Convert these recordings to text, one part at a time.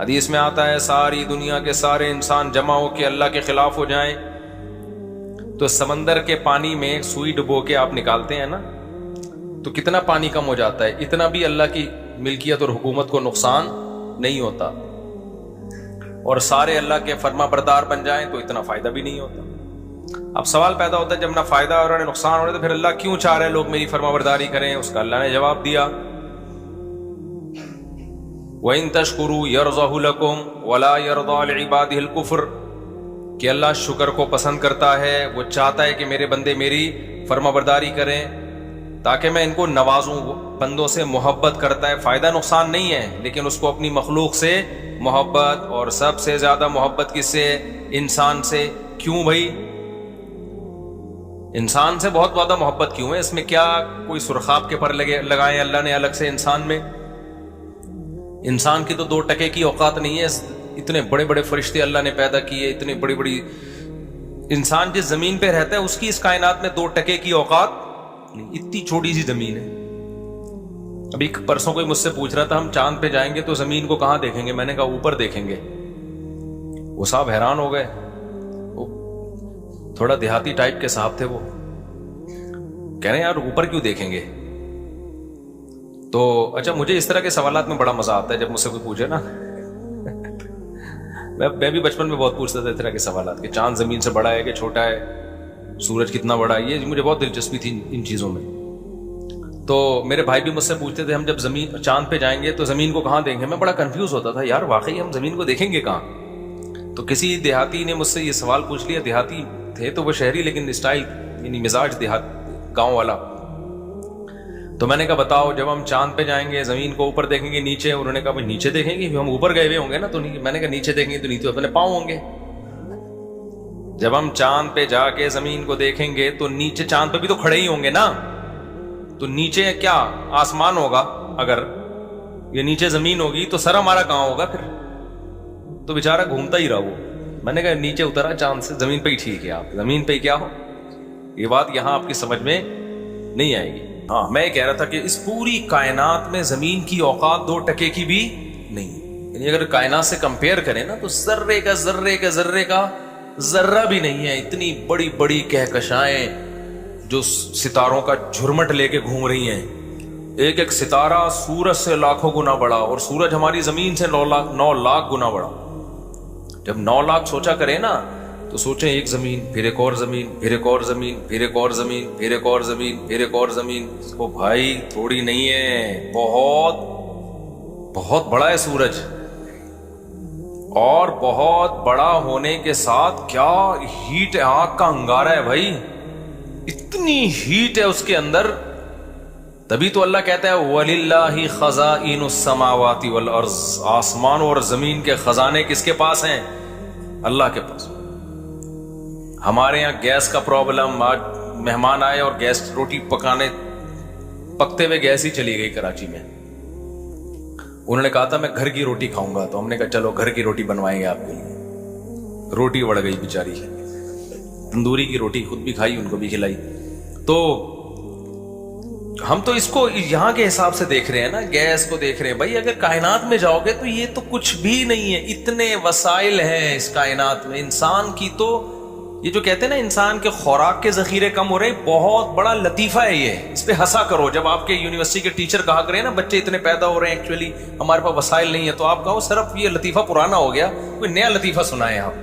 حدیث میں آتا ہے ساری دنیا کے سارے انسان جمع ہو کے اللہ کے خلاف ہو جائیں تو سمندر کے پانی میں سوئی ڈبو کے آپ نکالتے ہیں نا تو کتنا پانی کم ہو جاتا ہے، اتنا بھی اللہ کی ملکیت اور حکومت کو نقصان نہیں ہوتا، اور سارے اللہ کے فرما بردار بن جائیں تو اتنا فائدہ بھی نہیں ہوتا۔ اب سوال پیدا ہوتا ہے جب نہ فائدہ اور نہ نقصان ہو رہا ہے تو پھر اللہ کیوں چاہ رہے لوگ میری فرما برداری کریں؟ اس کا اللہ نے جواب دیا وَإِن تَشْكُرُوا يَرْضَهُ لَكُمْ وَلَا يَرْضَى لِعِبَادِهِ الْكُفْرَ، کہ اللہ شکر کو پسند کرتا ہے، وہ چاہتا ہے کہ میرے بندے میری فرما برداری کریں تاکہ میں ان کو نوازوں۔ بندوں سے محبت کرتا ہے، فائدہ نقصان نہیں ہے، لیکن اس کو اپنی مخلوق سے محبت، اور سب سے زیادہ محبت کس سے؟ انسان سے۔ کیوں بھائی انسان سے بہت زیادہ محبت کیوں ہے؟ اس میں کیا کوئی سرخاب کے پر لگائے اللہ نے الگ سے انسان میں؟ انسان کی تو 2 ٹکے کی اوقات نہیں ہے، اتنے بڑے بڑے فرشتے اللہ نے پیدا کیے، اتنے بڑی بڑی، انسان جس زمین پہ رہتا ہے اس کی اس کائنات میں 2 ٹکے کی اوقات نہیں، اتنی چھوٹی سی زمین ہے۔ ابھی پرسوں کوئی مجھ سے پوچھ رہا تھا ہم چاند پہ جائیں گے تو زمین کو کہاں دیکھیں گے؟ میں نے کہا اوپر دیکھیں گے۔ وہ صاحب حیران ہو گئے، وہ تھوڑا دیہاتی ٹائپ کے صاحب تھے، وہ کہہ رہے ہیں یار اوپر کیوں دیکھیں گے؟ تو اچھا مجھے اس طرح کے سوالات میں بڑا مزہ آتا ہے جب مجھ سے کوئی پوچھے نا میں بھی بچپن میں بہت پوچھتا تھا اس طرح کے سوالات کہ چاند زمین سے بڑا ہے کہ چھوٹا ہے، سورج کتنا بڑا ہے، یہ مجھے بہت دلچسپی تھی ان چیزوں میں۔ تو میرے بھائی بھی مجھ سے پوچھتے تھے ہم جب زمین چاند پہ جائیں گے تو زمین کو کہاں دیکھیں گے؟ میں بڑا کنفیوز ہوتا تھا یار واقعی ہم زمین کو دیکھیں گے کہاں؟ تو کسی دیہاتی نے مجھ سے یہ سوال پوچھ لیا، دیہاتی تھے تو وہ شہری لیکن اسٹائل یعنی مزاج دیہات گاؤں والا۔ تو میں نے کہا بتاؤ جب ہم چاند پہ جائیں گے زمین کو اوپر دیکھیں گے نیچے؟ انہوں نے کہا بھائی نیچے دیکھیں گے، ہم اوپر گئے ہوئے ہوں گے نا تو نہیں۔ میں نے کہا نیچے دیکھیں گے تو نیچے اپنے پاؤں ہوں گے۔ جب ہم چاند پہ جا کے زمین کو دیکھیں گے تو نیچے چاند پہ بھی تو کھڑے ہی ہوں گے نا، تو نیچے کیا آسمان ہوگا؟ اگر یہ نیچے زمین ہوگی تو سر ہمارا کہاں ہوگا پھر؟ تو بیچارہ گھومتا ہی رہا وہ۔ میں نے کہا نیچے اترا چاند سے، زمین پہ ہی ٹھیک ہے، آپ زمین پہ ہی کیا ہو؟ یہ بات یہاں آپ کی سمجھ میں نہیں آئے گی۔ ہاں میں کہہ رہا تھا کہ اس پوری کائنات میں زمین کی اوقات 2 ٹکے کی بھی نہیں، یعنی اگر کائنات سے کمپیئر کریں نا تو ذرے کا ذرہ بھی نہیں ہے۔ اتنی بڑی بڑی کہکشائیں جو ستاروں کا جھرمٹ لے کے گھوم رہی ہیں، ایک ایک ستارہ سورج سے لاکھوں گنا بڑا، اور سورج ہماری زمین سے 9 لاکھ گنا بڑا۔ جب 9 لاکھ سوچا کریں نا تو سوچیں ایک زمین، پھر ایک اور زمین، پھر ایک اور زمین، پھر ایک اور زمین، پھر ایک اور زمین، پھر ایک اور زمین۔ وہ بھائی تھوڑی نہیں ہے، بہت بہت بڑا ہے سورج، اور بہت بڑا ہونے کے ساتھ کیا ہیٹ ہے، آگ کا انگارہ ہے بھائی، اتنی ہیٹ ہے اس کے اندر۔ تبھی تو اللہ کہتا ہے وَلِلَّهِ خَزَائِنُ السَّمَاوَاتِ وَالْأَرْضِ، آسمان اور زمین کے خزانے کس کے پاس ہیں؟ اللہ کے پاس۔ ہمارے یہاں گیس کا پرابلم، آج مہمان آئے اور گیس روٹی پکتے ہوئے گیس ہی چلی گئی کراچی میں۔ انہوں نے کہا تھا میں گھر کی روٹی کھاؤں گا، تو ہم نے کہا چلو گھر کی روٹی بنوائیں گے آپ کے لیے۔ روٹی بڑھ گئی بیچاری، تندوری کی روٹی، خود بھی کھائی ان کو بھی کھلائی۔ تو ہم تو اس کو یہاں کے حساب سے دیکھ رہے ہیں نا، گیس کو دیکھ رہے ہیں۔ بھائی اگر کائنات میں جاؤ گے تو یہ تو کچھ بھی نہیں ہے، اتنے وسائل ہیں اس کائنات میں۔ انسان کی تو یہ جو کہتے ہیں نا انسان کے خوراک کے ذخیرے کم ہو رہے ہیں، بہت بڑا لطیفہ ہے یہ، اس پہ ہنسا کرو۔ جب آپ کے یونیورسٹی کے ٹیچر کہا کریں نا بچے اتنے پیدا ہو رہے ہیں ایکچولی ہمارے پاس وسائل نہیں ہے، تو آپ کہو صرف یہ لطیفہ پرانا ہو گیا، کوئی نیا لطیفہ سنائیں آپ۔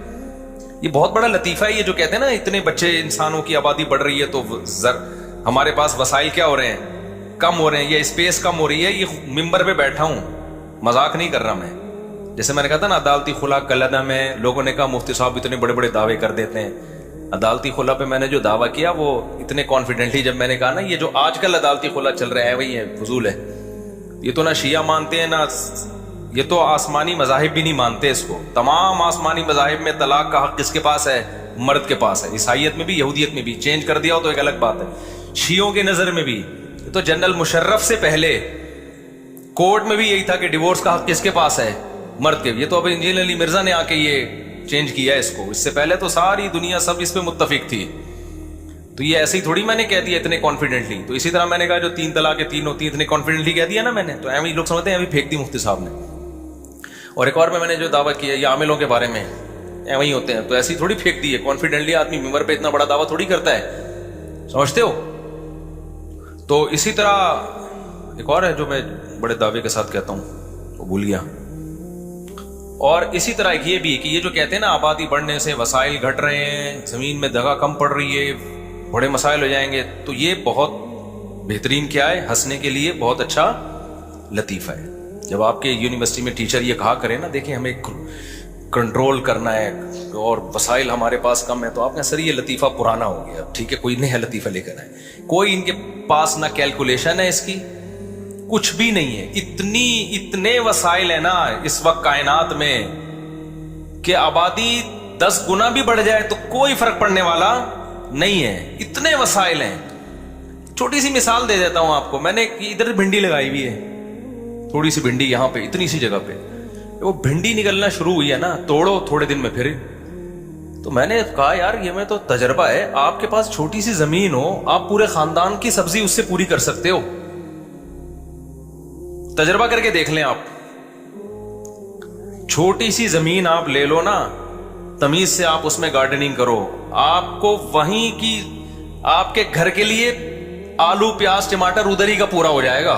یہ بہت بڑا لطیفہ ہے یہ جو کہتے ہیں نا اتنے بچے، انسانوں کی آبادی بڑھ رہی ہے تو ہمارے پاس وسائل کیا ہو رہے ہیں؟ کم ہو رہے ہیں، یہ اسپیس کم ہو رہی ہے۔ یہ ممبر پہ بیٹھا ہوں، مذاق نہیں کر رہا میں۔ جیسے میں نے کہا تھا نا عدالتی خلا کلدم ہے، لوگوں نے کہا مفتی صاحب اتنے بڑے بڑے دعوے کر دیتے ہیں۔ عدالتی خلا پہ میں نے جو دعویٰ کیا وہ اتنے کانفیڈنٹلی جب میں نے کہا نا یہ جو آج کل عدالتی خلا چل رہا ہے وہی ہے، فضول ہے۔ یہ تو نہ شیعہ مانتے ہیں، نہ یہ تو آسمانی مذاہب بھی نہیں مانتے اس کو۔ تمام آسمانی مذاہب میں طلاق کا حق کس کے پاس ہے؟ مرد کے پاس ہے۔ عیسائیت میں بھی، یہودیت میں بھی، چینج کر دیا ہو تو ایک الگ بات ہے۔ شیعوں کی نظر میں بھی تو جنرل مشرف سے پہلے کورٹ میں بھی یہی تھا کہ ڈیورس کا حق کس کے پاس ہے؟ مرد کے۔ یہ تو اب انجینئر علی مرزا نے آ کے یہ چینج کیا اس کو، اس سے پہلے تو ساری دنیا سب اس پہ متفق تھی۔ تو یہ ایسے ہی تھوڑی میں نے کہہ دیا اتنے کانفیڈنٹلی۔ تو اسی طرح میں نے کہا جو 3 طلاق کے 3 ہوتی ہیں اتنے کانفیڈنٹلی کہہ دیا نا میں نے، تو ایویں لوگ سمجھتے ہیں ابھی پھینک دی مفتی صاحب نے۔ اور ایک اور میں نے جو دعویٰ کیا یہ عاملوں کے بارے میں وہی ہوتے ہیں، تو ایسی تھوڑی پھینک دی ہے کانفیڈنٹلی آدمی ممبر پہ اتنا بڑا دعویٰ تھوڑی کرتا ہے، سمجھتے ہو؟ تو اسی طرح ایک اور ہے جو میں بڑے دعوے کے ساتھ کہتا ہوں، وہ بھول گیا. اور اسی طرح یہ بھی کہ یہ جو کہتے ہیں نا آبادی بڑھنے سے وسائل گھٹ رہے ہیں، زمین میں جگہ کم پڑ رہی ہے، بڑے مسائل ہو جائیں گے، تو یہ بہت بہترین کیا ہے، ہنسنے کے لیے بہت اچھا لطیفہ ہے. جب آپ کے یونیورسٹی میں ٹیچر یہ کہا کرے نا دیکھیں ہمیں کنٹرول کرنا ہے اور وسائل ہمارے پاس کم ہے، تو آپ کا سر یہ لطیفہ پرانا ہو گیا، ٹھیک ہے کوئی نیا لطیفہ لے کر آئے. کوئی ان کے پاس نہ کیلکولیشن ہے اس کی، کچھ بھی نہیں ہے. اتنے وسائل ہیں نا اس وقت کائنات میں کہ آبادی 10 گنا بھی بڑھ جائے تو کوئی فرق پڑنے والا نہیں ہے، اتنے وسائل ہیں. چھوٹی سی مثال دے دیتا ہوں آپ کو، میں نے ادھر بھنڈی لگائی ہوئی ہے، تھوڑی سی بھنڈی یہاں پہ اتنی سی جگہ پہ، وہ بھنڈی نکلنا شروع ہوئی ہے نا، توڑو تھوڑے دن میں پھر. تو میں نے کہا یار یہ میں تو تجربہ ہے، آپ کے پاس چھوٹی سی زمین ہو، آپ پورے خاندان کی سبزی اس سے پوری کر سکتے ہو، تجربہ کر کے دیکھ لیں. آپ چھوٹی سی زمین آپ لے لو نا، تمیز سے آپ اس میں گارڈننگ کرو، آپ کو وہیں کی آپ کے گھر کے لیے آلو پیاز ٹماٹر ادھر ہی کا پورا ہو جائے گا.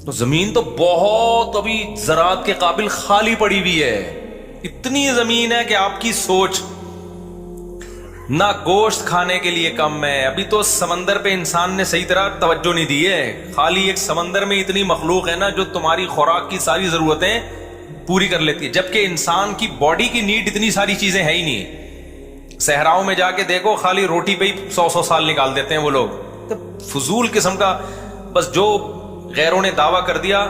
تو زمین تو بہت ابھی زراعت کے قابل خالی پڑی ہوئی ہے، اتنی زمین ہے کہ آپ کی سوچ نہ گوشت کھانے کے لیے کم ہے. ابھی تو سمندر پہ انسان نے صحیح طرح توجہ نہیں دی ہے، خالی ایک سمندر میں اتنی مخلوق ہے نا جو تمہاری خوراک کی ساری ضرورتیں پوری کر لیتی ہے، جبکہ انسان کی باڈی کی نیڈ اتنی ساری چیزیں ہے ہی نہیں. صحراؤں میں جا کے دیکھو خالی روٹی پہ ہی 100 سال نکال دیتے ہیں وہ لوگ، فضول قسم کا، بس جو غیروں نے دعویٰ کر دیا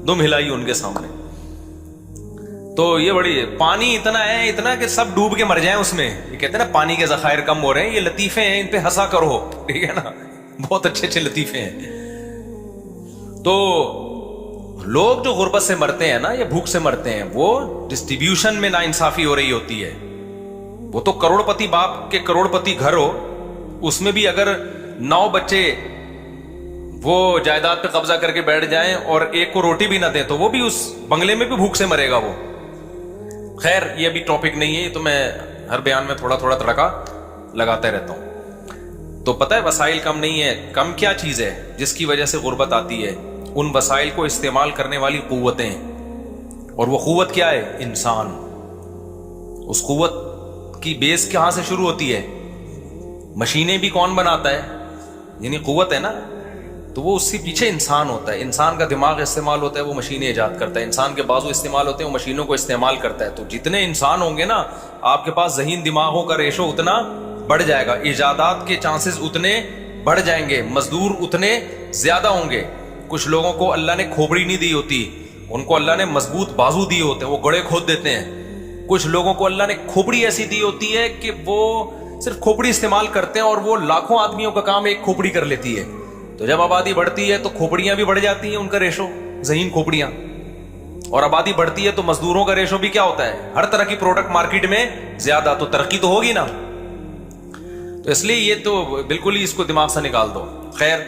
دم ہلائی ان کے سامنے. تو یہ بڑی پانی اتنا کہ سب ڈوب کے مر جائیں اس میں. یہ کہتے ہیں نا پانی کے ذخائر کم ہو رہے ہیں، یہ لطیفے ہیں، ان پہ ہنسا کرو، ٹھیک ہے نا، بہت اچھے اچھے لطیفے ہیں. تو لوگ جو غربت سے مرتے ہیں نا یا بھوک سے مرتے ہیں، وہ ڈسٹریبیوشن میں ناانصافی ہو رہی ہوتی ہے. وہ تو کروڑ پتی باپ کے کروڑ پتی گھر ہو، اس میں بھی اگر 9 بچے وہ جائیداد پہ قبضہ کر کے بیٹھ جائیں اور ایک کو روٹی بھی نہ دیں تو وہ بھی اس بنگلے میں بھی بھوک سے مرے گا وہ. خیر یہ ابھی ٹاپک نہیں ہے، یہ تو میں ہر بیان میں تھوڑا تھوڑا تڑکا لگاتا رہتا ہوں. تو پتہ ہے وسائل کم نہیں ہے، کم کیا چیز ہے جس کی وجہ سے غربت آتی ہے؟ ان وسائل کو استعمال کرنے والی قوتیں. اور وہ قوت کیا ہے؟ انسان. اس قوت کی بیس کہاں سے شروع ہوتی ہے؟ مشینیں بھی کون بناتا ہے؟ یعنی قوت ہے نا، تو وہ اس کے پیچھے انسان ہوتا ہے. انسان کا دماغ استعمال ہوتا ہے، وہ مشینیں ایجاد کرتا ہے. انسان کے بازو استعمال ہوتے ہیں، وہ مشینوں کو استعمال کرتا ہے. تو جتنے انسان ہوں گے نا، آپ کے پاس ذہین دماغوں کا ریشو اتنا بڑھ جائے گا، ایجادات کے چانسز اتنے بڑھ جائیں گے، مزدور اتنے زیادہ ہوں گے. کچھ لوگوں کو اللہ نے کھوپڑی نہیں دی ہوتی، ان کو اللہ نے مضبوط بازو دیے ہوتے ہیں، وہ گڑے کھود دیتے ہیں. کچھ لوگوں کو اللہ نے کھوپڑی ایسی دی ہوتی ہے کہ وہ صرف کھوپڑی استعمال کرتے ہیں اور وہ لاکھوں آدمیوں کا کام ایک کھوپڑی کر لیتی ہے. تو جب آبادی بڑھتی ہے تو کھوپڑیاں بھی بڑھ جاتی ہیں، ان کا ریشو ذہین کھوپڑیاں. اور آبادی بڑھتی ہے تو مزدوروں کا ریشو بھی کیا ہوتا ہے؟ ہر طرح کی پروڈکٹ مارکیٹ میں زیادہ، تو ترقی تو ہوگی نا. تو اس لیے یہ تو بالکل ہی اس کو دماغ سے نکال دو. خیر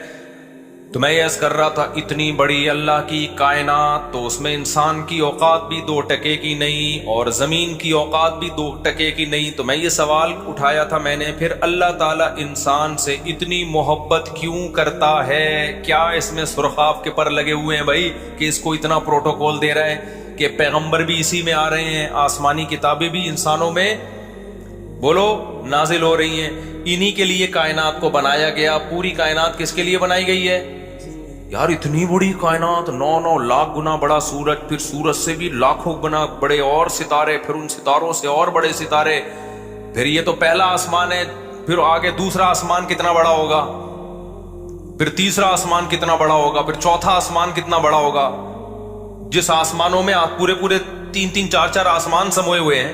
تو میں یہ عرض کر رہا تھا، اتنی بڑی اللہ کی کائنات، تو اس میں انسان کی اوقات بھی 2 ٹکے کی نہیں اور زمین کی اوقات بھی 2 ٹکے کی نہیں. تو میں یہ سوال اٹھایا تھا میں نے، پھر اللہ تعالیٰ انسان سے اتنی محبت کیوں کرتا ہے؟ کیا اس میں سرخاب کے پر لگے ہوئے ہیں بھائی کہ اس کو اتنا پروٹوکول دے رہا ہے کہ پیغمبر بھی اسی میں آ رہے ہیں، آسمانی کتابیں بھی انسانوں میں بولو نازل ہو رہی ہیں، انہی کے لیے کائنات کو بنایا گیا. پوری کائنات کس کے لیے بنائی گئی ہے یار؟ اتنی بڑی کائنات، 9 لاکھ گنا بڑا سورج، پھر سورج سے بھی لاکھوں گنا بڑے اور ستارے، پھر ان ستاروں سے اور بڑے ستارے. پھر یہ تو پہلا آسمان ہے، پھر آگے دوسرا آسمان کتنا بڑا ہوگا، پھر تیسرا آسمان کتنا بڑا ہوگا، پھر چوتھا آسمان کتنا بڑا ہوگا. جس آسمانوں میں پورے 3 4 آسمان سموئے ہوئے ہیں،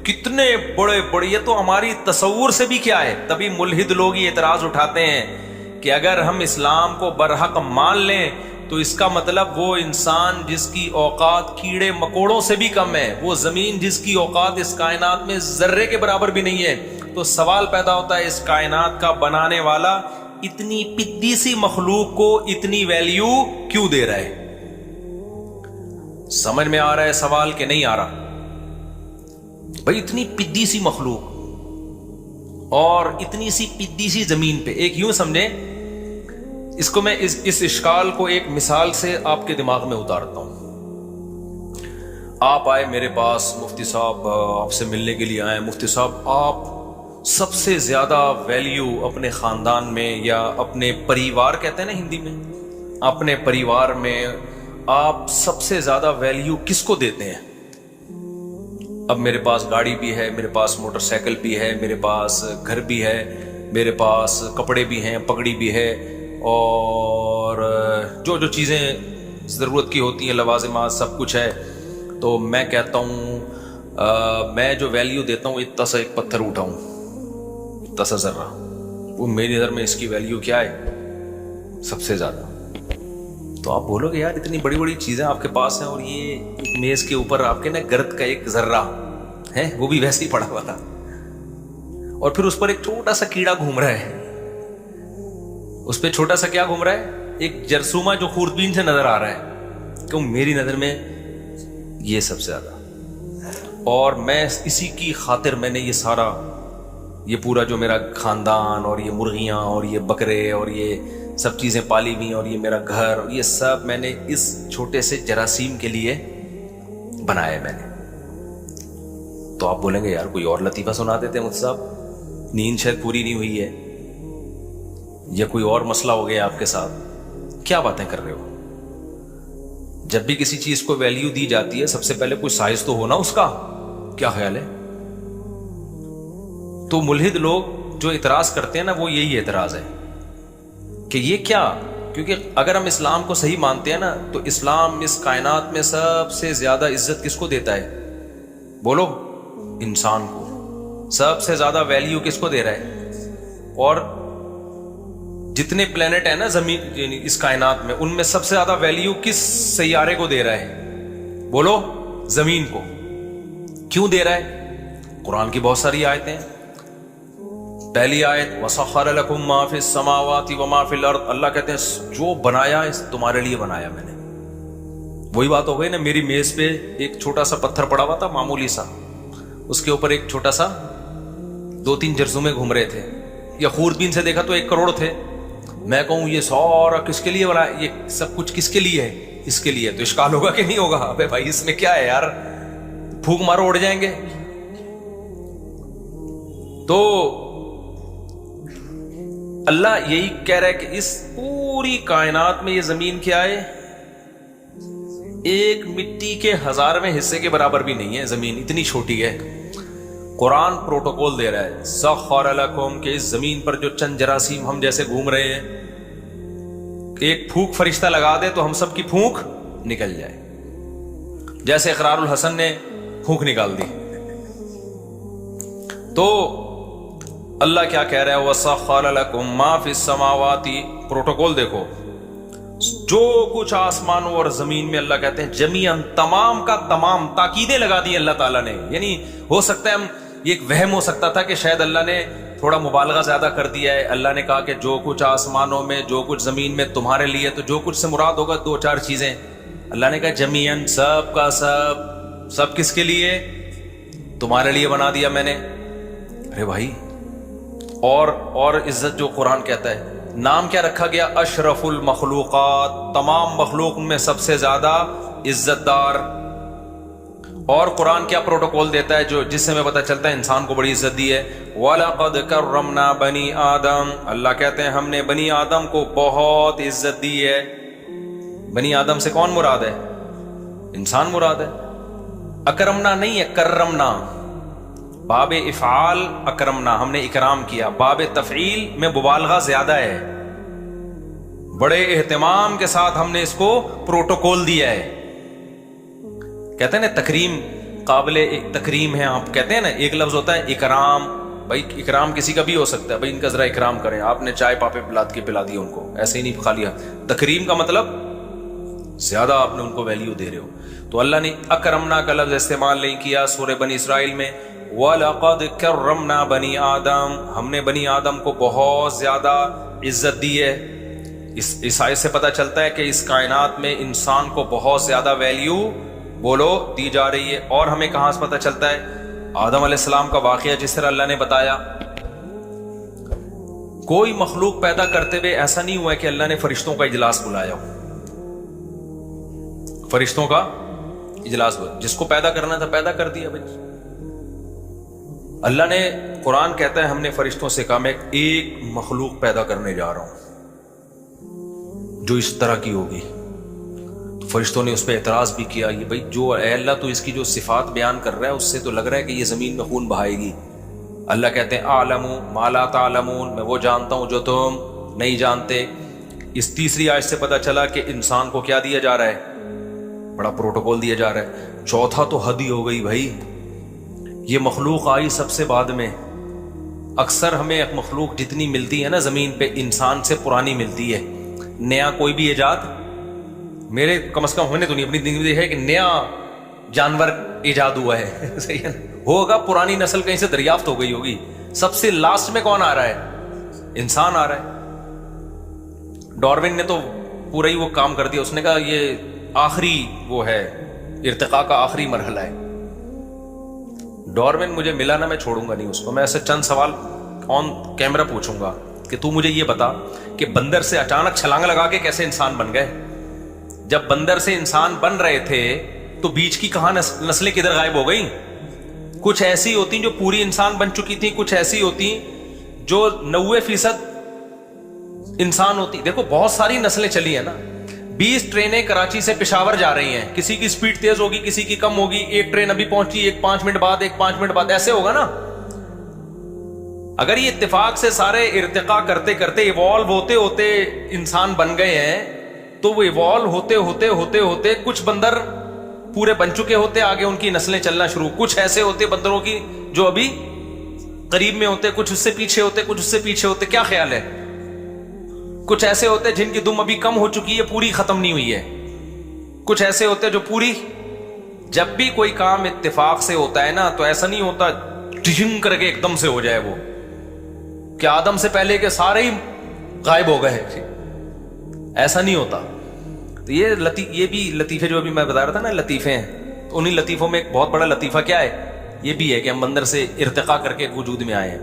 کتنے بڑے بڑے، یہ تو ہماری تصور سے بھی کیا ہے. تبھی ملحد لوگ یہ اعتراض اٹھاتے ہیں کہ اگر ہم اسلام کو برحق مان لیں تو اس کا مطلب وہ انسان جس کی اوقات کیڑے مکوڑوں سے بھی کم ہے، وہ زمین جس کی اوقات اس کائنات میں ذرے کے برابر بھی نہیں ہے. تو سوال پیدا ہوتا ہے، اس کائنات کا بنانے والا اتنی پتی سی مخلوق کو اتنی ویلیو کیوں دے رہا ہے؟ سمجھ میں آ رہا ہے سوال کہ نہیں آ رہا؟ بھائی اتنی پدی سی مخلوق اور اتنی سی پدی سی زمین پہ، ایک یوں سمجھیں اس کو، میں اس اشکال کو ایک مثال سے آپ کے دماغ میں اتارتا ہوں۔ آپ آئے میرے پاس، مفتی صاحب آپ سے ملنے کے لیے آئے، مفتی صاحب آپ سب سے زیادہ ویلیو اپنے خاندان میں یا اپنے پریوار کہتے ہیں نا ہندی میں، اپنے پریوار میں آپ سب سے زیادہ ویلیو کس کو دیتے ہیں؟ اب میرے پاس گاڑی بھی ہے، میرے پاس موٹر سائیکل بھی ہے، میرے پاس گھر بھی ہے، میرے پاس کپڑے بھی ہیں، پگڑی بھی ہے، اور جو جو چیزیں ضرورت کی ہوتی ہیں، لوازمات، سب کچھ ہے۔ تو میں کہتا ہوں میں جو ویلیو دیتا ہوں، اتنا سا ایک پتھر اٹھاؤں، اتنا سا ذرہ، وہ میری نظر میں اس کی ویلیو کیا ہے؟ سب سے زیادہ۔ تو آپ بولو گے یار اتنی بڑی بڑی چیزیں آپ کے پاس ہیں، اور یہ میز کے اوپر آپ کے نا گرد کا ایک ذرہ ہے، وہ بھی ویسے ہی پڑا ہوا تھا، اور پھر اس پر ایک چھوٹا سا کیڑا گھوم رہا ہے، اس پہ چھوٹا سا کیا گھوم رہا ہے؟ ایک جرثومہ جو خوردبین سے نظر آ رہا ہے، کیوں؟ میری نظر میں یہ سب سے زیادہ۔ اور میں اسی کی خاطر میں نے یہ پورا جو میرا خاندان اور یہ مرغیاں اور یہ بکرے اور یہ سب چیزیں پالی ہوئی، اور یہ میرا گھر، یہ سب میں نے اس چھوٹے سے جراثیم کے لیے بنایا میں نے۔ تو آپ بولیں گے یار کوئی اور لطیفہ سنا دیتے ہیں مجھ صاحب، نیند شاید پوری نہیں ہوئی ہے، یا کوئی اور مسئلہ ہو گیا آپ کے ساتھ، کیا باتیں کر رہے ہو؟ جب بھی کسی چیز کو ویلیو دی جاتی ہے، سب سے پہلے کوئی سائز تو ہونا اس کا، کیا خیال ہے؟ تو ملحد لوگ جو اعتراض کرتے ہیں نا، وہ یہی اعتراض ہے کہ یہ کیا، کیونکہ اگر ہم اسلام کو صحیح مانتے ہیں نا، تو اسلام اس کائنات میں سب سے زیادہ عزت کس کو دیتا ہے؟ بولو، انسان کو سب سے زیادہ ویلیو کس کو دے رہا ہے؟ اور جتنے پلینٹ ہیں نا زمین، یعنی اس کائنات میں، ان میں سب سے زیادہ ویلیو کس سیارے کو دے رہا ہے؟ بولو، زمین کو۔ کیوں دے رہا ہے؟ قرآن کی بہت ساری آیتیں ہیں۔ پہلی آیت وَسَخَّرَ لَكُم مَّا فِي السَّمَاوَاتِ وَمَا فِي الْأَرْضِ، اللہ کہتے ہیں جو بنایا تمہارے لیے بنایا میں نے۔ وہی بات ہو گئی نا، میری میز پہ ایک چھوٹا سا پتھر پڑا ہوا تھا، معمولی سا، اس کے اوپر ایک چھوٹا سا 2-3 جرثومے گھوم رہے تھے، یا خوردبین سے دیکھا تو 1 کروڑ تھے۔ میں کہوں یہ سارا کس کے لیے بنا، یہ سب کچھ کس کے لیے ہے؟ اس کے لیے۔ تو اشکال ہوگا کہ نہیں ہوگا؟ ابے بھائی اس میں کیا ہے یار، پھونک مارو اڑ جائیں گے۔ تو اللہ یہی کہہ رہا ہے کہ اس پوری کائنات میں یہ زمین کیا ہے؟ ایک مٹی کے 1000ویں حصے کے برابر بھی نہیں ہے زمین، اتنی چھوٹی ہے۔ قرآن پروٹوکول دے رہا ہے سخر لکم، کہ اس زمین پر جو چند جراثیم ہم جیسے گھوم رہے ہیں، ایک پھونک فرشتہ لگا دے تو ہم سب کی پھونک نکل جائے، جیسے اقرار الحسن نے پھونک نکال دی۔ تو اللہ کیا کہہ رہا ہے؟ وَسَخَّرَ لَكُم مَّا فِي السَّمَاوَاتِ، پروٹوکول دیکھو، جو کچھ آسمانوں اور زمین میں، اللہ کہتے ہیں جمیعاً، تمام کا تمام، تاکیدیں لگا دی اللہ تعالیٰ نے۔ یعنی ہو سکتا ہے یہ ایک وہم ہو سکتا تھا کہ شاید اللہ نے تھوڑا مبالغہ زیادہ کر دیا ہے، اللہ نے کہا کہ جو کچھ آسمانوں میں، جو کچھ زمین میں تمہارے لیے، تو جو کچھ سے مراد ہوگا 2-4 چیزیں۔ اللہ نے کہا جمیعاً، سب کا سب کس کے لیے؟ تمہارے لیے بنا دیا میں نے۔ ارے بھائی، اور عزت جو قرآن کہتا ہے، نام کیا رکھا گیا؟ اشرف المخلوقات، تمام مخلوق میں سب سے زیادہ عزت دار۔ اور قرآن کیا پروٹوکول دیتا ہے جو جس سے ہمیں پتہ چلتا ہے انسان کو بڑی عزت دی ہے؟ وَلَقَدْ كَرَّمْنَا بَنِي آدم، اللہ کہتے ہیں ہم نے بنی آدم کو بہت عزت دی ہے۔ بنی آدم سے کون مراد ہے؟ انسان مراد ہے۔ اکرمنا نہیں ہے، کرمنا، باب افعال اکرمنا، ہم نے اکرام کیا۔ باب تفعیل میں مبالغہ زیادہ ہے، بڑے اہتمام کے ساتھ ہم نے اس کو پروٹوکول دیا ہے۔ کہتے ہیں نا تکریم، قابل تکریم ہے۔ آپ کہتے ہیں نا ایک لفظ ہوتا ہے اکرام، بھائی اکرام کسی کا بھی ہو سکتا ہے، بھائی ان کا ذرا اکرام کریں، آپ نے چائے پاپے پلا دی ان کو، ایسے ہی نہیں کھا لیا۔ تکریم کا مطلب زیادہ آپ نے ان کو ویلیو دے رہے ہو۔ تو اللہ نے اکرمنا کا لفظ استعمال نہیں کیا سورہ بنی اسرائیل میں۔ وَلَقَدْ كَرَّمْنَا بَنِي آدم، ہم نے بنی آدم کو بہت زیادہ عزت دی ہے۔ اس آیت سے پتہ چلتا ہے کہ اس کائنات میں انسان کو بہت زیادہ ویلیو بولو دی جا رہی ہے. اور ہمیں کہاں سے پتہ چلتا ہے؟ آدم علیہ السلام کا واقعہ جس طرح اللہ نے بتایا. کوئی مخلوق پیدا کرتے ہوئے ایسا نہیں ہوا کہ اللہ نے فرشتوں کا اجلاس بلایا ہو. فرشتوں کا اجلاس بلایا، جس کو پیدا کرنا تھا پیدا کر دیا بھائی. اللہ نے قرآن کہتا ہے ہم نے فرشتوں سے کہا میں ایک مخلوق پیدا کرنے جا رہا ہوں جو اس طرح کی ہوگی. فرشتوں نے اس پہ اعتراض بھی کیا، یہ بھائی جو اے اللہ تو اس کی جو صفات بیان کر رہا ہے اس سے تو لگ رہا ہے کہ یہ زمین میں خون بہائے گی. اللہ کہتے ہیں اعلم ما لا تعلمون، میں وہ جانتا ہوں جو تم نہیں جانتے. اس تیسری آیت سے پتہ چلا کہ انسان کو کیا دیا جا رہا ہے؟ بڑا پروٹوکول دیا جا رہا ہے. چوتھا تو حد ہی ہو گئی بھائی، یہ مخلوق آئی سب سے بعد میں. اکثر ہمیں ایک مخلوق جتنی ملتی ہے نا زمین پہ انسان سے پرانی ملتی ہے. نیا کوئی بھی ایجاد میرے کم از کم ہونے تو نہیں اپنی زندگی ہے کہ نیا جانور ایجاد ہوا ہے صحیح ہے نا؟ ہوگا پرانی نسل کہیں سے دریافت ہو گئی ہوگی. سب سے لاسٹ میں کون آ رہا ہے؟ انسان آ رہا ہے. ڈارون نے تو پورا ہی وہ کام کر دیا. اس نے کہا یہ آخری وہ ہے، ارتقاء کا آخری مرحلہ ہے. ڈارون مجھے ملا نا، میں چھوڑوں گا نہیں اس کو. میں ایسے چند سوال آن کیمرہ پوچھوں گا کہ تو مجھے یہ بتا کہ بندر سے اچانک چھلانگ لگا کے کیسے انسان بن گئے؟ جب بندر سے انسان بن رہے تھے تو بیچ کی کہاں نسلیں کدھر غائب ہو گئی؟ کچھ ایسی ہوتی جو پوری انسان بن چکی تھی، کچھ ایسی ہوتی جو 90% انسان ہوتی. دیکھو بہت ساری نسلیں چلی ہیں نا. 20 ٹرینیں کراچی سے پشاور جا رہی ہیں، کسی کی سپیڈ تیز ہوگی کسی کی کم ہوگی. ایک ٹرین ابھی پہنچی، ایک 5 منٹ بعد، ایک 5 منٹ بعد، ایسے ہوگا نا. اگر یہ اتفاق سے سارے ارتقاء کرتے کرتے ایوالو ہوتے ہوتے انسان بن گئے ہیں تو وہ ایوالو ہوتے ہوتے ہوتے ہوتے کچھ بندر پورے بن چکے ہوتے، آگے ان کی نسلیں چلنا شروع. کچھ ایسے ہوتے بندروں کی جو ابھی قریب میں ہوتے، کچھ اس سے پیچھے ہوتے، کچھ اس سے پیچھے ہوتے. کیا خیال ہے؟ کچھ ایسے ہوتے جن کی دم ابھی کم ہو چکی ہے، پوری ختم نہیں ہوئی ہے. کچھ ایسے ہوتے جو پوری. جب بھی کوئی کام اتفاق سے ہوتا ہے نا تو ایسا نہیں ہوتا ٹشنگ کر کے ایک دم سے ہو جائے وہ کہ آدم سے پہلے کے سارے ہی غائب ہو گئے. ایسا نہیں ہوتا. تو یہ بھی لطیفے جو ابھی میں بتا رہا تھا نا لطیفے ہیں، تو انہی لطیفوں میں ایک بہت بڑا لطیفہ کیا ہے؟ یہ بھی ہے کہ ہم بندر سے ارتقاء کر کے وجود میں آئے ہیں.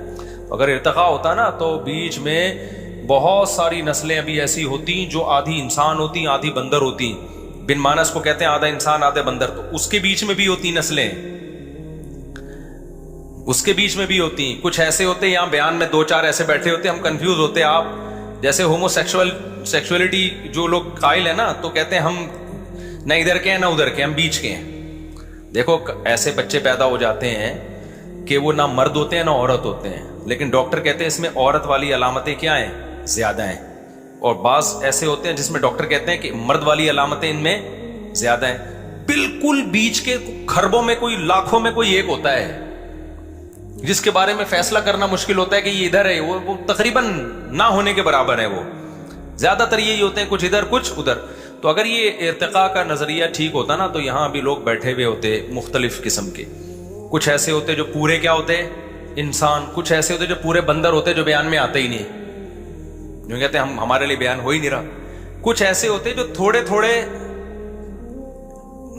اگر ارتقاء ہوتا نا تو بیچ میں بہت ساری نسلیں ابھی ایسی ہوتی جو آدھی انسان ہوتی آدھی بندر ہوتی. بن مانس کو کہتے ہیں آدھا انسان آدھا بندر. تو اس کے بیچ میں بھی ہوتی نسلیں، اس کے بیچ میں بھی ہوتی. کچھ ایسے ہوتے یہاں بیان میں 2-4 ایسے بیٹھے ہوتے، ہم کنفیوز ہوتے. آپ جیسے ہومو سیکشولیٹی جو لوگ قائل ہیں نا تو کہتے ہیں ہم نہ ادھر کے ہیں نہ ادھر کے، ہم بیچ کے ہیں. دیکھو ایسے بچے پیدا ہو جاتے ہیں کہ وہ نہ مرد ہوتے ہیں نہ عورت ہوتے ہیں، لیکن ڈاکٹر کہتے ہیں اس میں عورت والی علامتیں کیا ہیں؟ زیادہ ہیں. اور بعض ایسے ہوتے ہیں جس میں ڈاکٹر کہتے ہیں کہ مرد والی علامتیں ان میں زیادہ ہیں. بالکل بیچ کے خربوں میں کوئی لاکھوں میں کوئی ایک ہوتا ہے جس کے بارے میں فیصلہ کرنا مشکل ہوتا ہے کہ یہ ادھر ہے، وہ تقریباً نہ ہونے کے برابر ہے. وہ زیادہ تر یہی ہوتے ہیں، کچھ ادھر کچھ ادھر. تو اگر یہ ارتقاء کا نظریہ ٹھیک ہوتا نا تو یہاں بھی لوگ بیٹھے ہوئے ہوتے مختلف قسم کے. کچھ ایسے ہوتے جو پورے کیا ہوتے؟ انسان. کچھ ایسے ہوتے جو پورے بندر ہوتے جو بیان میں آتے ہی نہیں، جو کہتے ہیں ہمارے لیے بیان ہو ہی نہیں رہا. کچھ ایسے ہوتے جو تھوڑے تھوڑے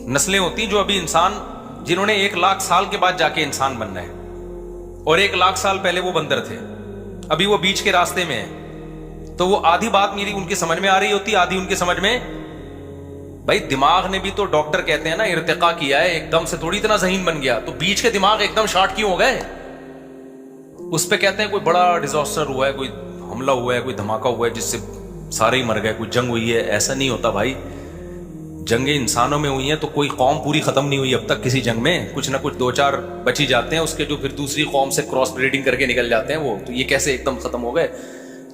نسلیں ہوتی جو ابھی انسان، جنہوں نے 1 لاکھ سال کے بعد جا کے انسان بننا ہے، اور 1 لاکھ سال پہلے وہ بندر تھے، ابھی وہ بیچ کے راستے میں ہیں. تو وہ آدھی بات میری ان کی سمجھ میں آ رہی ہوتی، آدھی ان کی سمجھ میں. بھائی دماغ نے بھی تو ڈاکٹر کہتے ہیں نا ارتقاء کیا ہے، ایک دم سے تھوڑی اتنا ذہین بن گیا. تو بیچ کے دماغ ایک دم شارٹ کیوں ہو گئے؟ اس پہ کہتے ہیں کوئی بڑا ڈیزاسٹر ہوا ہے، کوئی حملہ ہوا ہے، کوئی دھماکہ ہوا ہے جس سے سارے ہی مر گئے، کوئی جنگ ہوئی ہے. ایسا نہیں ہوتا بھائی. جنگیں انسانوں میں ہوئی ہیں تو کوئی قوم پوری ختم نہیں ہوئی اب تک کسی جنگ میں. کچھ نہ کچھ 2-4 بچی جاتے ہیں اس کے، جو پھر دوسری قوم سے کراس بریڈنگ کر کے نکل جاتے ہیں وہ. تو یہ کیسے ایک دم ختم ہو گئے؟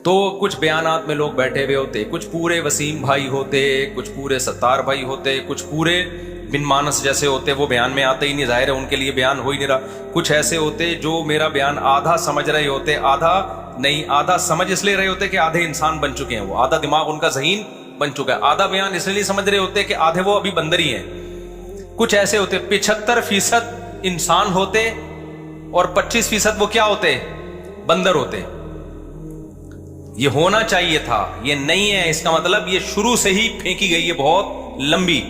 تو کچھ بیانات میں لوگ بیٹھے ہوئے ہوتے، کچھ پورے وسیم بھائی ہوتے، کچھ پورے ستار بھائی ہوتے، کچھ پورے بن مانس جیسے ہوتے، وہ بیان میں آتے ہی نہیں، ظاہر ہے ان کے لیے بیان ہو ہی نہیں رہا. کچھ ایسے ہوتے جو میرا بیان آدھا سمجھ رہے ہوتے، آدھا نہیں. آدھا سمجھ اس لیے رہے ہوتے کہ آدھے انسان بن چکے ہیں، وہ آدھا دماغ ان کا ذہین بن چکا ہے. آدھا بیان اس لیے سمجھ رہے ہوتے کہ آدھے وہ ابھی بندر ہی ہیں. کچھ ایسے ہوتے 75% انسان ہوتے اور 25% وہ کیا ہوتے؟ بندر ہوتے. یہ ہونا چاہیے تھا، یہ نہیں ہے. اس کا مطلب یہ شروع سے ہی پھینکی گئی ہے بہت لمبی.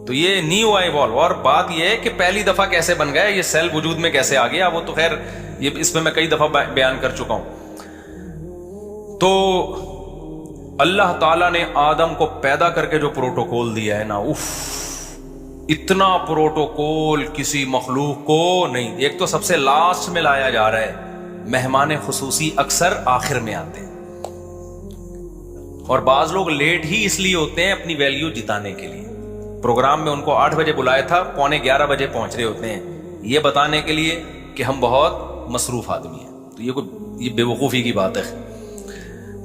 تو یہ نہیں ہوا ایوالو. اور بات یہ ہے کہ پہلی دفعہ کیسے بن گیا, یہ سیل وجود میں کیسے آ گیا, وہ تو خیر یہ اس میں کئی دفعہ بیان کر چکا ہوں. تو اللہ تعالیٰ نے آدم کو پیدا کر کے جو پروٹوکول دیا ہے نا, اتنا پروٹوکول کسی مخلوق کو نہیں. ایک تو سب سے لاسٹ میں لایا جا رہا ہے, مہمان خصوصی اکثر آخر میں آتے ہیں, اور بعض لوگ لیٹ ہی اس لیے ہوتے ہیں اپنی ویلیو جتانے کے لیے. پروگرام میں ان کو 8 بجے بلایا تھا, 11:15 بجے پہنچ رہے ہوتے ہیں, یہ بتانے کے لیے کہ ہم بہت مصروف آدمی ہیں. تو یہ بے وقوفی کی بات ہے.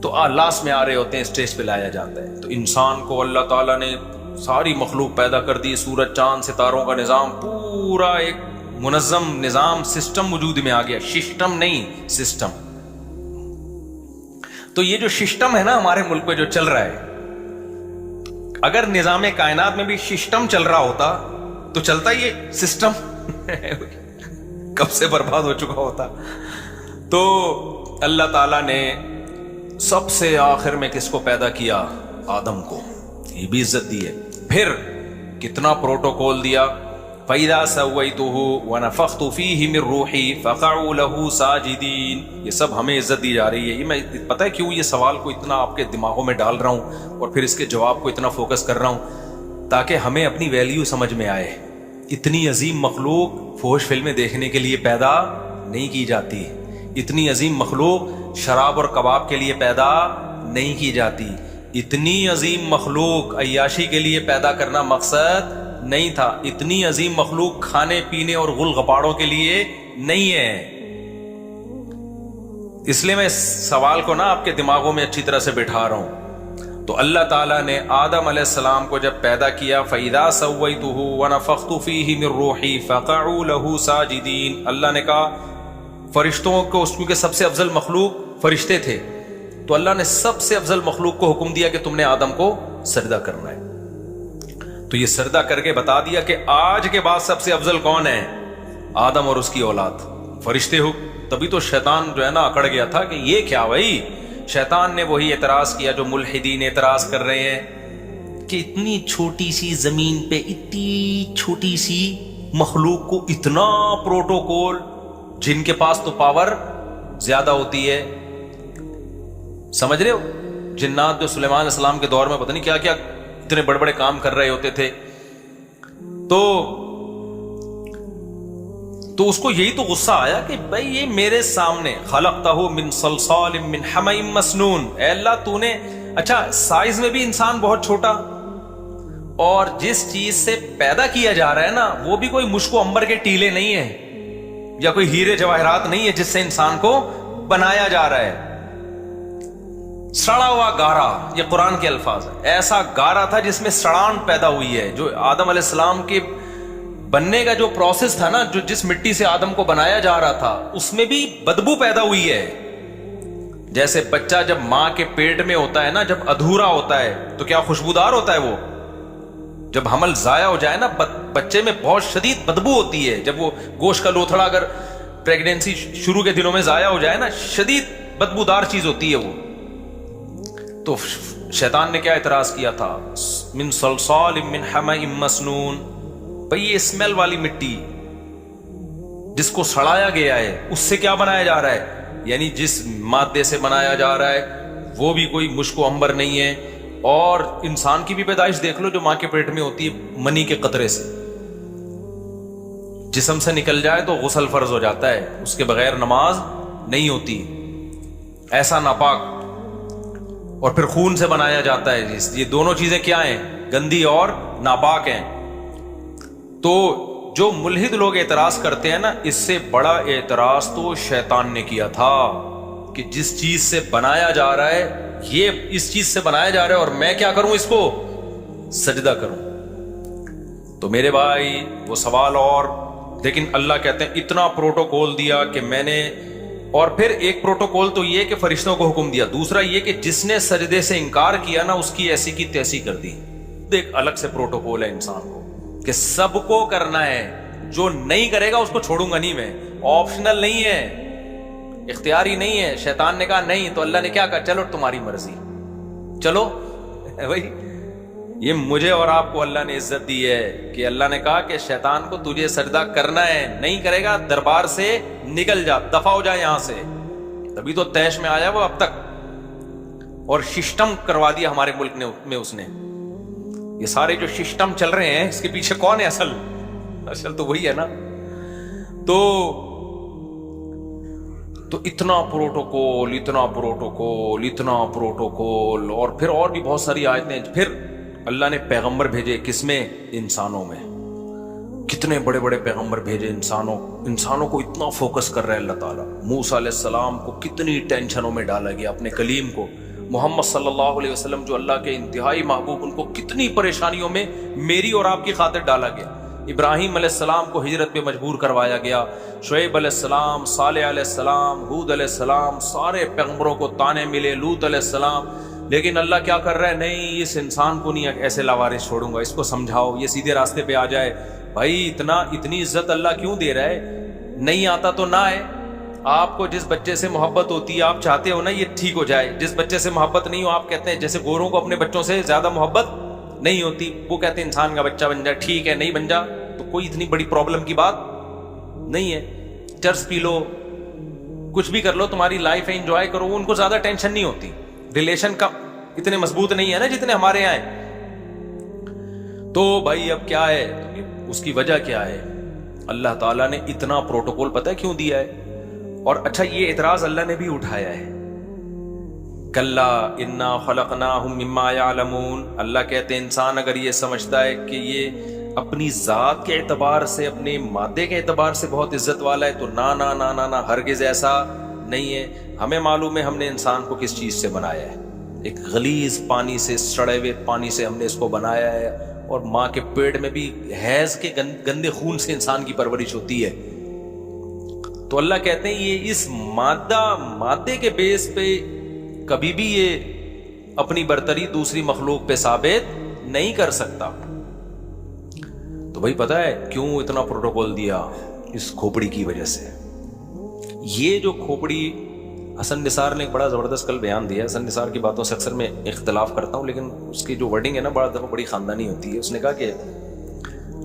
تو لاسٹ میں آ رہے ہوتے ہیں, اسٹیج پہ لایا جاتا ہے. تو انسان کو اللہ تعالیٰ نے ساری مخلوق پیدا کر دی, سورج چاند ستاروں کا نظام, پورا ایک منظم نظام سسٹم وجود میں آ گیا. سسٹم نہیں, سسٹم. تو یہ جو سسٹم ہے نا ہمارے ملک میں جو چل رہا ہے, اگر نظام کائنات میں بھی سسٹم چل رہا ہوتا تو چلتا یہ سسٹم کب سے برباد ہو چکا ہوتا. تو اللہ تعالیٰ نے سب سے آخر میں کس کو پیدا کیا, آدم کو. یہ بھی عزت دی ہے. پھر کتنا پروٹوکول دیا, فَإِذَا سَوَّيْتُهُ وَنَفَخْتُ فِيهِ مِن رُوحِي فَقَعُوا لَهُ سَاجِدِينَ. یہ سب ہمیں عزت دی جا رہی ہے. یہ میں پتہ ہے کیوں یہ سوال کو اتنا آپ کے دماغوں میں ڈال رہا ہوں اور پھر اس کے جواب کو اتنا فوکس کر رہا ہوں, تاکہ ہمیں اپنی ویلیو سمجھ میں آئے. اتنی عظیم مخلوق فوش فلمیں دیکھنے کے لیے پیدا نہیں کی جاتی. اتنی عظیم مخلوق شراب اور کباب کے لیے پیدا نہیں کی جاتی. اتنی عظیم مخلوق عیاشی کے لیے پیدا کرنا مقصد نہیں تھا. اتنی عظیم مخلوق کھانے پینے اور غل غپاڑوں کے لیے نہیں ہے. اس لیے میں اس سوال کو نا آپ کے دماغوں میں اچھی طرح سے بٹھا رہا ہوں. تو اللہ تعالیٰ نے آدم علیہ السلام کو جب پیدا کیا, فَإِذَا سَوَّيْتُهُ وَنَفَخْتُ فِيهِ مِن رُوحِي فَقَعُوا لَهُ سَاجِدِينَ. اللہ نے کہا فرشتوں کو, کیونکہ سب سے افضل مخلوق فرشتے تھے, تو اللہ نے سب سے افضل مخلوق کو حکم دیا کہ تم نے آدم کو سجدہ کرنا ہے. تو یہ سجدہ کر کے بتا دیا کہ آج کے بعد سب سے افضل کون ہے, آدم اور اس کی اولاد, فرشتے ہو. تبھی تو شیطان جو ہے نا اکڑ گیا تھا کہ یہ کیا بھائی. شیطان نے وہی اعتراض کیا جو ملحدین اعتراض کر رہے ہیں کہ اتنی چھوٹی سی زمین پہ اتنی چھوٹی سی مخلوق کو اتنا پروٹوکول, جن کے پاس تو پاور زیادہ ہوتی ہے. سمجھ رہے ہو, جنات جو سلیمان علیہ السلام کے دور میں پتہ نہیں کیا کیا اتنے بڑے بڑے کام کر رہے ہوتے تھے. تو اس کو یہی تو غصہ آیا کہ بھائی یہ میرے سامنے, خلقتہ من صلصال من حمأ مسنون. اے اللہ تو نے, اچھا سائز میں بھی انسان بہت چھوٹا, اور جس چیز سے پیدا کیا جا رہا ہے نا وہ بھی کوئی مشک و عنبر کے ٹیلے نہیں ہیں یا کوئی ہیرے جواہرات نہیں ہے جس سے انسان کو بنایا جا رہا ہے. سڑا ہوا گارا, یہ قرآن کے الفاظ ہیں, ایسا گارا تھا جس میں سڑان پیدا ہوئی ہے. جو آدم علیہ السلام کے بننے کا جو پروسیس تھا نا, جو جس مٹی سے آدم کو بنایا جا رہا تھا, اس میں بھی بدبو پیدا ہوئی ہے. جیسے بچہ جب ماں کے پیٹ میں ہوتا ہے نا, جب ادھورا ہوتا ہے تو کیا خوشبودار ہوتا ہے وہ. جب حمل ضائع ہو جائے نا, بچے میں بہت شدید بدبو ہوتی ہے. جب وہ گوشت کا لوتھڑا اگر پریگنینسی شروع کے دنوں میں ضائع ہو جائے نا, شدید بدبودار چیز ہوتی ہے وہ. تو شیطان نے کیا اعتراض کیا تھا, من صلصال من حمأ مسنون. بھئی یہ اسمیل والی مٹی جس کو سڑایا گیا ہے, اس سے کیا بنایا جا رہا ہے, یعنی جس مادے سے بنایا جا رہا ہے وہ بھی کوئی مشک و عنبر نہیں ہے. اور انسان کی بھی پیدائش دیکھ لو, جو ماں کے پیٹ میں ہوتی ہے, منی کے قطرے سے جسم سے نکل جائے تو غسل فرض ہو جاتا ہے, اس کے بغیر نماز نہیں ہوتی, ایسا ناپاک. اور پھر خون سے بنایا جاتا ہے. یہ دونوں چیزیں کیا ہیں, گندی اور ناپاک ہیں. تو جو ملحد لوگ اعتراض کرتے ہیں نا, اس سے بڑا اعتراض تو شیطان نے کیا تھا کہ جس چیز سے بنایا جا رہا ہے, یہ اس چیز سے بنایا جا رہا ہے اور میں کیا کروں, اس کو سجدہ کروں. تو میرے بھائی وہ سوال. اور لیکن اللہ کہتے ہیں اتنا پروٹوکول دیا کہ میں نے, اور پھر ایک پروٹوکول تو یہ کہ فرشتوں کو حکم دیا, دوسرا یہ کہ جس نے سجدے سے انکار کیا نا اس کی ایسی کی تیسی کر دی. ایک الگ سے پروٹوکول ہے انسان کو کہ سب کو کرنا ہے, جو نہیں کرے گا اس کو چھوڑوں گا نہیں میں. آپشنل نہیں ہے, اختیاری نہیں ہے. شیطان نے کہا نہیں, تو اللہ نے کیا کہا, چلو تمہاری مرضی, چلو بھائی یہ مجھے اور آپ کو اللہ نے عزت دی ہے کہ اللہ نے کہا کہ شیطان کو تجھے سجدہ کرنا ہے، نہیں کرے گا دربار سے نکل جا، دفع ہو جا یہاں سے. تبھی تو طیش میں آیا وہ اب تک، اور سسٹم کروا دیا ہمارے ملک میں اس نے. یہ سارے جو سسٹم چل رہے ہیں اس کے پیچھے کون ہے؟ اصل تو وہی ہے نا. تو اتنا پروٹوکول، اتنا پروٹوکول، اتنا پروٹوکول، اور پھر اور بھی بہت ساری آیتیں. پھر اللہ نے پیغمبر بھیجے کس میں؟ انسانوں میں. کتنے بڑے بڑے پیغمبر بھیجے انسانوں کو اتنا فوکس کر رہا ہے اللہ تعالیٰ. موسیٰ علیہ السلام کو کتنی ٹینشنوں میں ڈالا گیا، اپنے کلیم کو. محمد صلی اللہ علیہ وسلم جو اللہ کے انتہائی محبوب، ان کو کتنی پریشانیوں میں میری اور آپ کی خاطر ڈالا گیا. ابراہیم علیہ السلام کو ہجرت پہ مجبور کروایا گیا، شعیب علیہ السلام، صالح علیہ السلام، ہود علیہ السلام، سارے پیغمبروں کو تانے ملے، لوط علیہ السلام. لیکن اللہ کیا کر رہا ہے؟ نہیں، اس انسان کو نہیں ایسے لاوارث چھوڑوں گا، اس کو سمجھاؤ یہ سیدھے راستے پہ آ جائے. بھائی اتنی عزت اللہ کیوں دے رہا ہے؟ نہیں آتا تو نہ آئے. آپ کو جس بچے سے محبت ہوتی ہے آپ چاہتے ہو نا یہ ٹھیک ہو جائے. جس بچے سے محبت نہیں ہو آپ کہتے ہیں، جیسے گوروں کو اپنے بچوں سے زیادہ محبت نہیں ہوتی، وہ کہتے ہیں انسان کا بچہ بن جائے، ٹھیک ہے نہیں بن جا تو کوئی اتنی بڑی پرابلم کی بات نہیں ہے. چرس پی لو، کچھ بھی کر لو، تمہاری لائف ہے، انجوائے کرو. ان کو زیادہ ٹینشن نہیں ہوتی. ریلیشن کا اتنے مضبوط نہیں ہے نا جتنے ہمارے یہاں ہیں. تو بھائی اب کیا ہے اس کی وجہ؟ کیا ہے؟ اللہ تعالیٰ نے اتنا پروٹوکول پتہ ہے کیوں دیا ہے؟ اور اچھا یہ اعتراض اللہ نے بھی اٹھایا ہے. کلا انا خلقناہم مما یعلمون. اللہ کہتے ہیں انسان اگر یہ سمجھتا ہے کہ یہ اپنی ذات کے اعتبار سے، اپنے مادے کے اعتبار سے بہت عزت والا ہے، تو نہ ہرگز ایسا نہیں ہے. ہمیں معلوم ہے ہم نے انسان کو کس چیز سے بنایا ہے. ایک غلیظ پانی سے، سڑے ہوئے پانی سے ہم نے اس کو بنایا ہے، اور ماں کے پیٹ میں بھی حیض کے گندے خون سے انسان کی پرورش ہوتی ہے. تو اللہ کہتے ہیں یہ اس مادے کے بیس پہ کبھی بھی یہ اپنی برتری دوسری مخلوق پہ ثابت نہیں کر سکتا. تو بھائی پتہ ہے کیوں اتنا پروٹوکول دیا؟ اس کھوپڑی کی وجہ سے. یہ جو کھوپڑی، حسن نثار نے ایک بڑا زبردست کل بیان دیا. حسن نثار کی باتوں سے اکثر میں اختلاف کرتا ہوں، لیکن اس کی جو ورڈنگ ہے نا بڑا دفعہ بڑی خاندانی ہوتی ہے. اس نے کہا کہ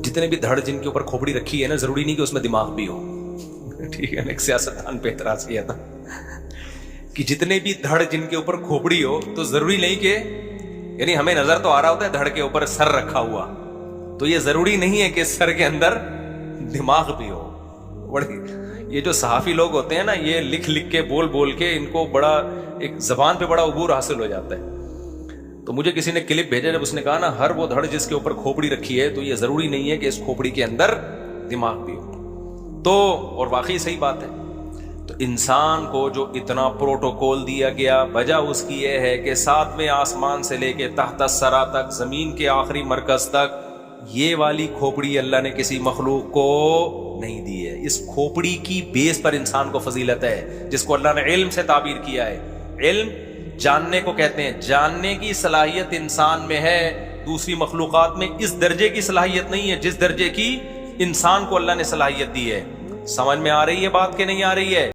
جتنے بھی دھڑ جن کے اوپر کھوپڑی رکھی ہے نا، ضروری نہیں کہ اس میں دماغ بھی ہو. ٹھیک ہے، ایک سیاستدان پہ اعتراض کیا تھا کہ جتنے بھی دھڑ جن کے اوپر کھوپڑی ہو تو ضروری نہیں کہ، یعنی ہمیں نظر تو آ رہا ہوتا ہے دھڑ کے اوپر سر رکھا ہوا، تو یہ ضروری نہیں ہے کہ سر کے اندر دماغ بھی ہو. بڑی یہ جو صحافی لوگ ہوتے ہیں نا، یہ لکھ کے بول کے ان کو بڑا ایک زبان پہ بڑا عبور حاصل ہو جاتا ہے. تو مجھے کسی نے کلپ بھیجا، جب اس نے کہا نا ہر وہ دھڑ جس کے اوپر کھوپڑی رکھی ہے تو یہ ضروری نہیں ہے کہ اس کھوپڑی کے اندر دماغ بھی ہو. تو اور واقعی صحیح بات ہے. تو انسان کو جو اتنا پروٹوکول دیا گیا، وجہ اس کی یہ ہے کہ 7ویں آسمان سے لے کے تحت الثری تک، زمین کے آخری مرکز تک، یہ والی کھوپڑی اللہ نے کسی مخلوق کو نہیں دی ہے. اس کھوپڑی کی بیس پر انسان کو فضیلت ہے، جس کو اللہ نے علم سے تعبیر کیا ہے. علم جاننے کو کہتے ہیں. جاننے کی صلاحیت انسان میں ہے، دوسری مخلوقات میں اس درجے کی صلاحیت نہیں ہے جس درجے کی انسان کو اللہ نے صلاحیت دی ہے. سمجھ میں آ رہی ہے بات کہ نہیں آ رہی ہے؟